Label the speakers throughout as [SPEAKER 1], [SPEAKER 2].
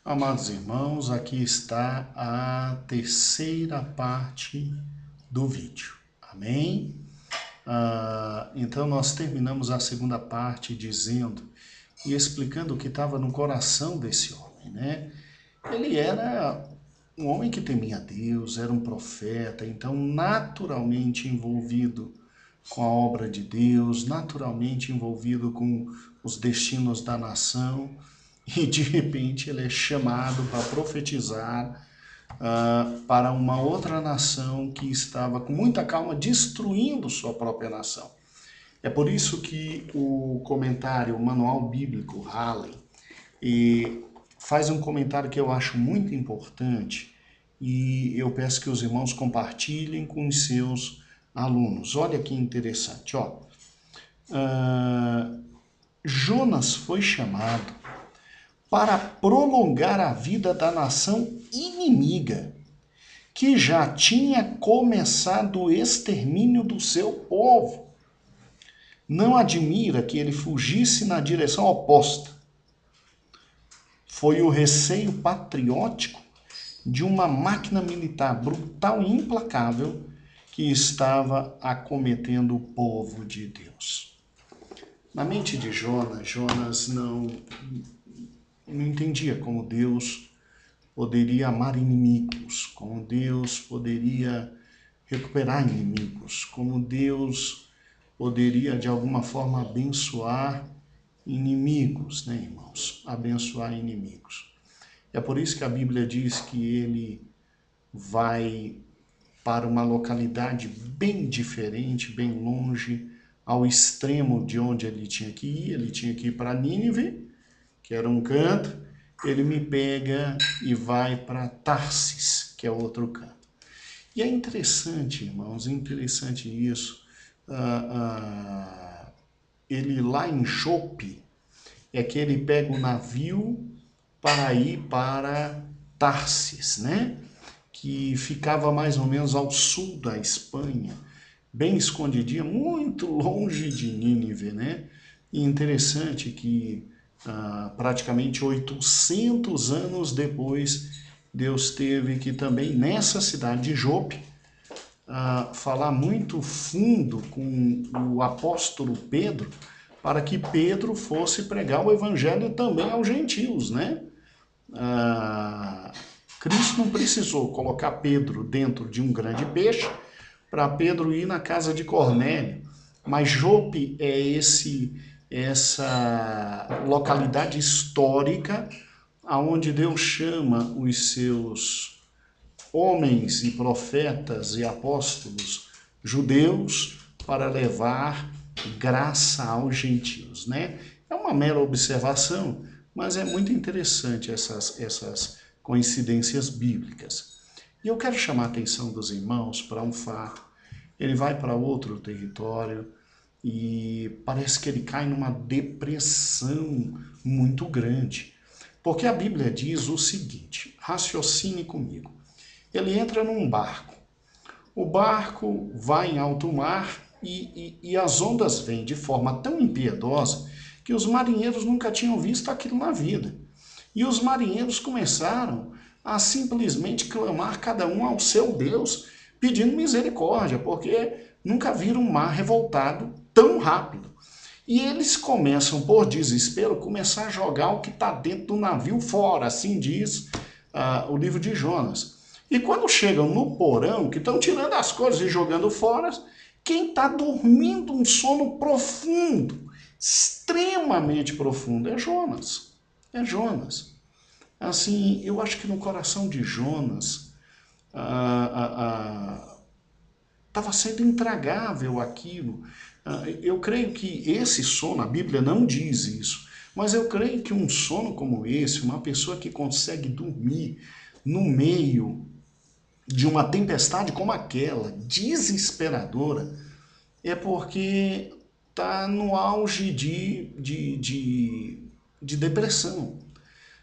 [SPEAKER 1] Amados irmãos, aqui está a terceira parte do vídeo. Amém? Então nós terminamos a segunda parte dizendo e explicando o que estava no coração desse homem, né? Ele era um homem que temia Deus, era um profeta, então naturalmente envolvido com a obra de Deus, naturalmente envolvido com os destinos da nação, e de repente ele é chamado para profetizar para uma outra nação que estava com muita calma destruindo sua própria nação. É por isso que o comentário, o Manual Bíblico Halley, faz um comentário que eu acho muito importante e eu peço que os irmãos compartilhem com os seus alunos. Olha que interessante, ó. Jonas foi chamado para prolongar a vida da nação inimiga, que já tinha começado o extermínio do seu povo. Não admira que ele fugisse na direção oposta. Foi o receio patriótico de uma máquina militar brutal e implacável que estava acometendo o povo de Deus. Na mente de Jonas, Jonas não entendia como Deus poderia amar inimigos, como Deus poderia recuperar inimigos, como Deus poderia de alguma forma abençoar inimigos, né, irmãos? Abençoar inimigos. É por isso que a Bíblia diz que ele vai para uma localidade bem diferente, bem longe, ao extremo de onde ele tinha que ir. Ele tinha que ir para Nínive, que era um canto, ele me pega e vai para Tarsis, que é outro canto. E é interessante, irmãos, é interessante isso. Ele lá em Jope, é que ele pega o navio para ir para Tarsis, né? Que ficava mais ou menos ao sul da Espanha, bem escondidinha, muito longe de Nínive, né? E interessante que praticamente 800 anos depois, Deus teve que também nessa cidade de Jope falar muito fundo com o apóstolo Pedro, para que Pedro fosse pregar o evangelho também aos gentios, né? Cristo não precisou colocar Pedro dentro de um grande peixe para Pedro ir na casa de Cornélio, mas Jope é essa localidade histórica aonde Deus chama os seus homens e profetas e apóstolos judeus para levar graça aos gentios, né? É uma mera observação, mas é muito interessante essas coincidências bíblicas. E eu quero chamar a atenção dos irmãos para um fato. Ele vai para outro território e parece que ele cai numa depressão muito grande. Porque a Bíblia diz o seguinte, raciocine comigo. Ele entra num barco. O barco vai em alto mar e as ondas vêm de forma tão impiedosa que os marinheiros nunca tinham visto aquilo na vida. E os marinheiros começaram a simplesmente clamar cada um ao seu Deus, pedindo misericórdia, porque nunca viram um mar revoltado tão rápido. E eles começam, por desespero, começar a jogar o que está dentro do navio fora, assim diz o livro de Jonas. E quando chegam no porão, que estão tirando as coisas e jogando fora, quem está dormindo um sono profundo, extremamente profundo, é Jonas. É Jonas. Assim, eu acho que no coração de Jonas estava sendo intragável aquilo. Eu creio que esse sono, a Bíblia não diz isso, mas eu creio que um sono como esse, uma pessoa que consegue dormir no meio de uma tempestade como aquela, desesperadora, é porque está no auge de depressão.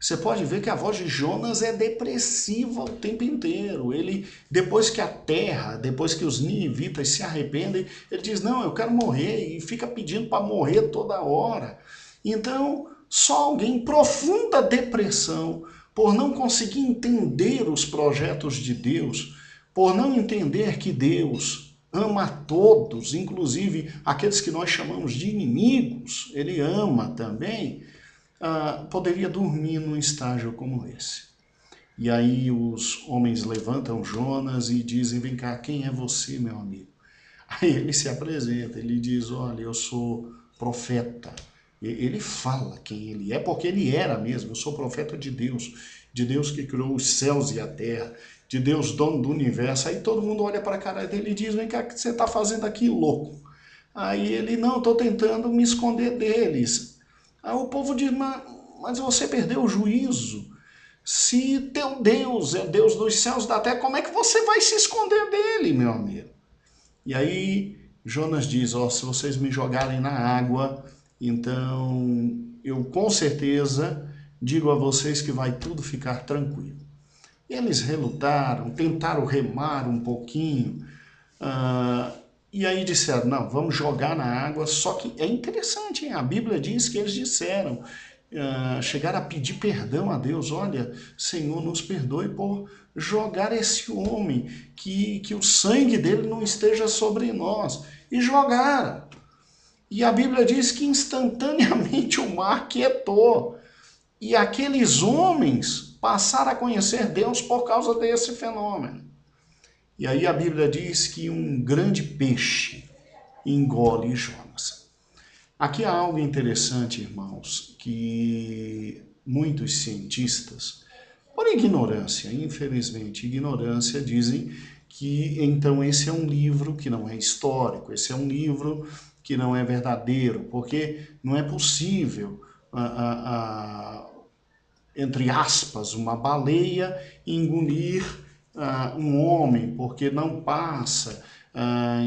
[SPEAKER 1] Você pode ver que a voz de Jonas é depressiva o tempo inteiro. Ele, depois que os ninivitas se arrependem, ele diz, não, eu quero morrer, e fica pedindo para morrer toda hora. Então, só alguém em profunda depressão por não conseguir entender os projetos de Deus, por não entender que Deus ama a todos, inclusive aqueles que nós chamamos de inimigos, ele ama também, poderia dormir num estágio como esse. E aí os homens levantam Jonas e dizem, vem cá, quem é você, meu amigo? Aí ele se apresenta, ele diz, olha, eu sou profeta. Ele fala quem ele é, porque ele era mesmo, eu sou profeta de Deus que criou os céus e a terra, de Deus dono do universo. Aí todo mundo olha para a cara dele e diz, vem cá, o que você está fazendo aqui, louco? Aí ele, não, estou tentando me esconder deles. Aí o povo diz, mas você perdeu o juízo. Se teu Deus é Deus dos céus e da terra, como é que você vai se esconder dele, meu amigo? E aí Jonas diz, se vocês me jogarem na água, então eu com certeza digo a vocês que vai tudo ficar tranquilo. E eles relutaram, tentaram remar um pouquinho, e aí disseram, não, vamos jogar na água, só que é interessante, hein? A Bíblia diz que eles disseram, chegaram a pedir perdão a Deus, olha, Senhor, nos perdoe por jogar esse homem, que o sangue dele não esteja sobre nós, e jogaram. E a Bíblia diz que instantaneamente o mar quietou, e aqueles homens passaram a conhecer Deus por causa desse fenômeno. E aí a Bíblia diz que um grande peixe engole Jonas. Aqui há algo interessante, irmãos, que muitos cientistas, por ignorância, infelizmente, ignorância, dizem que então esse é um livro que não é histórico, esse é um livro que não é verdadeiro, porque não é possível, entre aspas, uma baleia engolir um homem, porque não passa.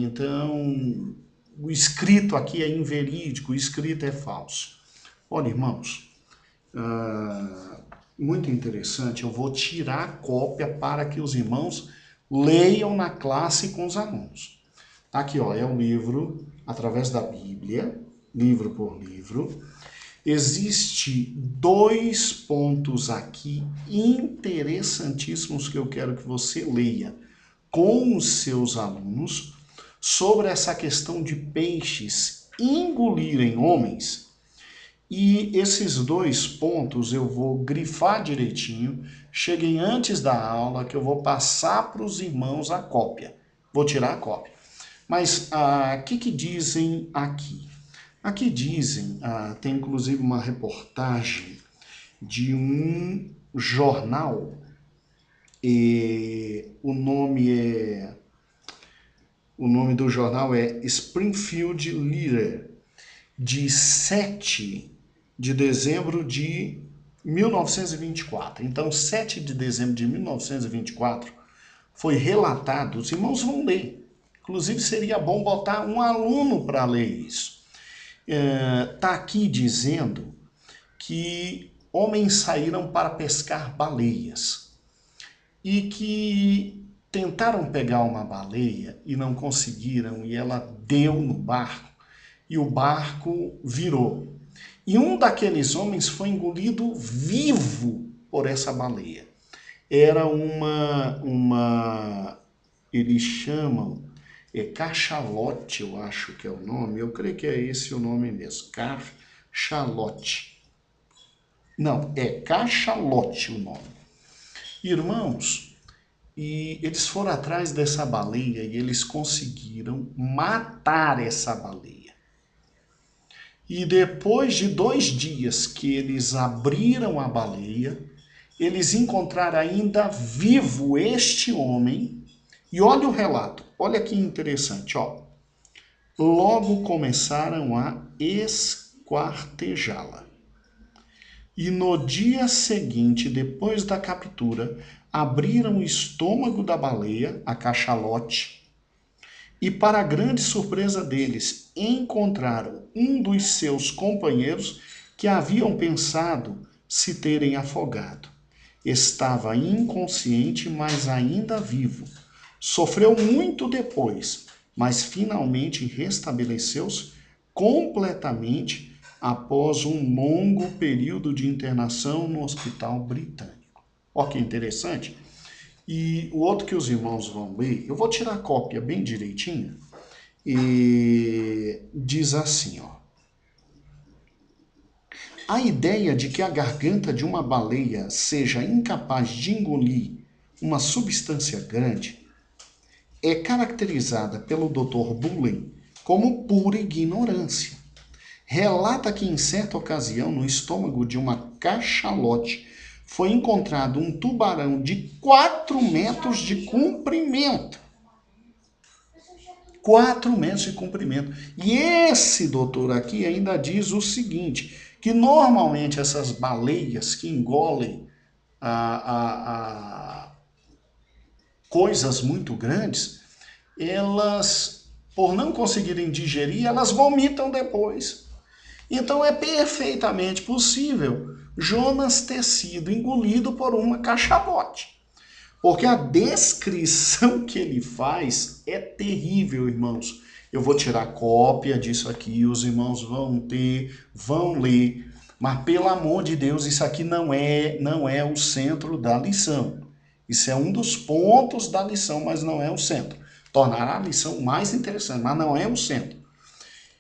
[SPEAKER 1] Então, o escrito aqui é inverídico, o escrito é falso. Olha, irmãos, muito interessante, eu vou tirar a cópia para que os irmãos leiam na classe com os alunos. Aqui, é o livro, através da Bíblia, livro por livro. Existem 2 pontos aqui interessantíssimos que eu quero que você leia com os seus alunos sobre essa questão de peixes engolirem homens. E esses 2 pontos eu vou grifar direitinho, cheguem antes da aula que eu vou passar para os irmãos a cópia. Vou tirar a cópia. Mas o que dizem aqui? Aqui dizem, tem inclusive uma reportagem de um jornal, e o nome do jornal é Springfield Leader, de 7 de dezembro de 1924. Então, 7 de dezembro de 1924 foi relatado, os irmãos vão ler, inclusive seria bom botar um aluno para ler isso. Está aqui dizendo que homens saíram para pescar baleias e que tentaram pegar uma baleia e não conseguiram, e ela deu no barco e o barco virou. E um daqueles homens foi engolido vivo por essa baleia. Era eles chamam, cachalote, eu acho que é o nome, eu creio que é esse o nome mesmo, cachalote. Não, é cachalote o nome. Irmãos, e eles foram atrás dessa baleia e eles conseguiram matar essa baleia. E depois de 2 dias que eles abriram a baleia, eles encontraram ainda vivo este homem. E olha o relato, olha que interessante, Logo começaram a esquartejá-la. E no dia seguinte, depois da captura, abriram o estômago da baleia, a cachalote, e para grande surpresa deles, encontraram um dos seus companheiros que haviam pensado se terem afogado. Estava inconsciente, mas ainda vivo. Sofreu muito depois, mas finalmente restabeleceu-se completamente após um longo período de internação no hospital britânico. Ó que interessante. E o outro que os irmãos vão ler, eu vou tirar a cópia bem direitinho, e diz assim, ó. A ideia de que a garganta de uma baleia seja incapaz de engolir uma substância grande é caracterizada pelo Dr. Bullen como pura ignorância. Relata que em certa ocasião no estômago de uma cachalote foi encontrado um tubarão de 4 metros de comprimento. 4 metros de comprimento. E esse doutor aqui ainda diz o seguinte, que normalmente essas baleias que engolem coisas muito grandes, elas, por não conseguirem digerir, elas vomitam depois. Então é perfeitamente possível Jonas ter sido engolido por uma cachalote. Porque a descrição que ele faz é terrível, irmãos. Eu vou tirar cópia disso aqui, os irmãos vão ler. Mas pelo amor de Deus, isso aqui não é o centro da lição. Isso é um dos pontos da lição, mas não é o centro. Tornará a lição mais interessante, mas não é o centro.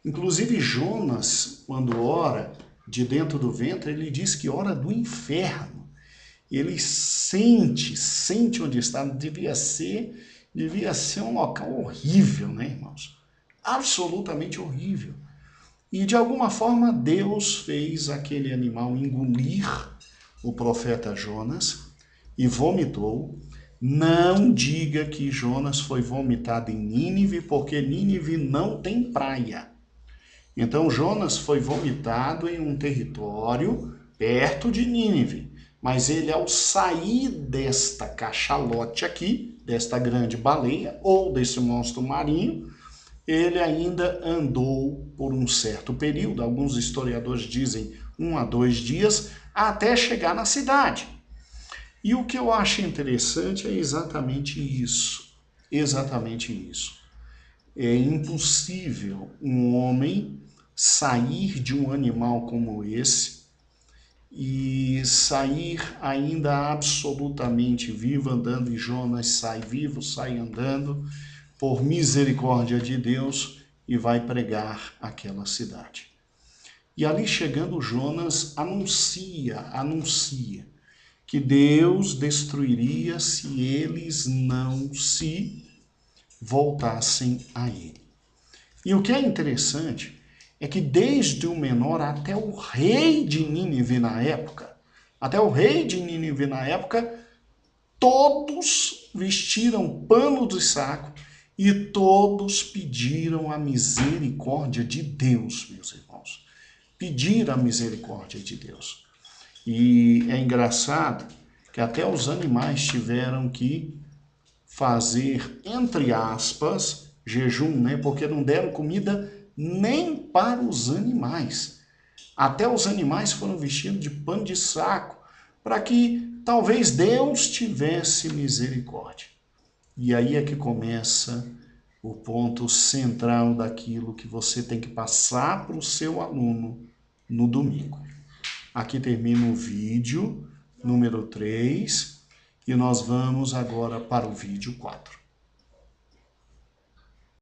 [SPEAKER 1] Inclusive Jonas, quando ora de dentro do ventre, ele diz que ora do inferno. Ele sente onde está, devia ser um local horrível, né, irmãos? Absolutamente horrível. E de alguma forma Deus fez aquele animal engolir o profeta Jonas e vomitou. Não diga que Jonas foi vomitado em Nínive, porque Nínive não tem praia. Então Jonas foi vomitado em um território perto de Nínive. Mas ele, ao sair desta cachalote aqui, desta grande baleia, ou desse monstro marinho, ele ainda andou por um certo período, alguns historiadores dizem 1 a 2 dias, até chegar na cidade. E o que eu acho interessante é exatamente isso. Exatamente isso. É impossível um homem sair de um animal como esse e sair ainda absolutamente vivo, andando, e Jonas sai vivo, sai andando, por misericórdia de Deus, e vai pregar aquela cidade. E ali chegando Jonas anuncia que Deus destruiria se eles não se voltassem a ele. E o que é interessante é que desde o menor até o rei de Nínive na época, todos vestiram pano de saco e todos pediram a misericórdia de Deus, meus irmãos. Pediram a misericórdia de Deus. E é engraçado que até os animais tiveram que fazer, entre aspas, jejum, né? Porque não deram comida nem para os animais. Até os animais foram vestidos de pano de saco, para que talvez Deus tivesse misericórdia. E aí é que começa o ponto central daquilo que você tem que passar para o seu aluno no domingo. Aqui termina o vídeo número 3 e nós vamos agora para o vídeo 4.